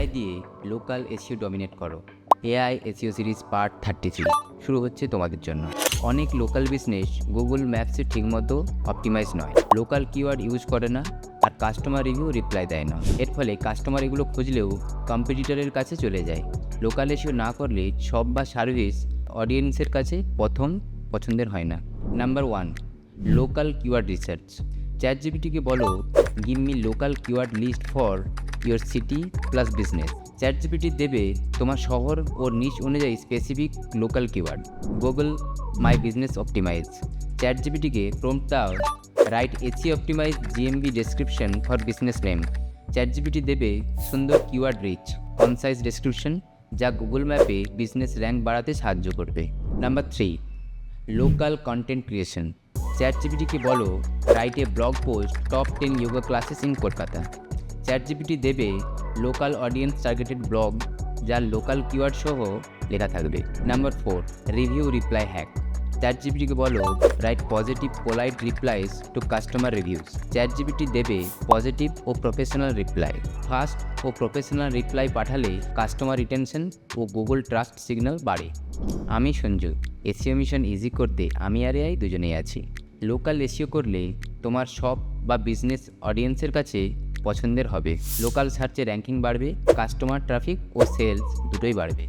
AI দিয়ে local SEO dominate করো। AI SEO series part 33 শুরু হচ্ছে তোমাদের জন্য। অনেক লোকাল বিজনেস গুগল ম্যাপসে ঠিকমতো অপটিমাইজ নয়, লোকাল কিওয়ার্ড ইউজ করে না, আর কাস্টমার রিভিউ রিপ্লাই দেয় না। এর ফলে কাস্টমার এগুলো খুঁজলেও কম্পিটিটরের কাছে চলে যায়। লোকাল এসইও না করলে শপ বা সার্ভিস অডিয়েন্সের কাছে প্রথম পছন্দের হয় না। Number 1, local keyword research. চ্যাটজিপিটিকে বলো give me local keyword list for your city plus business. চ্যাটজিপিটি দেবে তোমার শহর ও নিশ অনুযায়ী specific local keyword. Google my business optimise. চ্যাটজিপিটিকে প্রম্পট দাও write SEO optimise GMB description for business name. চ্যাটজিপিটি দেবে সুন্দর কিওয়ার্ড রিচ কনসাইজ ডেসক্রিপশন, যা গুগল ম্যাপে বিজনেস র্যাঙ্ক বাড়াতে সাহায্য করবে। Number 3, local content creation. চ্যাটজিপিটিকে বলো write A blog post top 10 yoga classes in Kolkata. চ্যাটজিপিটি দেবে লোকাল অডিয়েন্স টার্গেটেড ব্লগ, যার লোকাল কিওয়ার্ড সহ লেখা থাকবে। Number 4, review reply hack. চ্যাটজিপিটিকে বলো write positive polite replies to customer reviews. চ্যাটজিপিটি দেবে পজিটিভ ও প্রফেশনাল রিপ্লাই। ফাস্ট ও প্রফেশনাল রিপ্লাই পাঠালে কাস্টমার রিটেনশন ও গুগল ট্রাস্ট সিগন্যাল বাড়ে। আমি সঞ্জু, এসইও মিশন ইজি করতে আমি আর এআই দুজনেই আছি। লোকাল এসইও করলে তোমার শপ বা বিজনেস অডিয়েন্সের কাছে পছন্দের হবে, লোকাল সার্চে র্যাঙ্কিং বাড়বে, কাস্টমার ট্রাফিক ও সেলস দুটোই বাড়বে।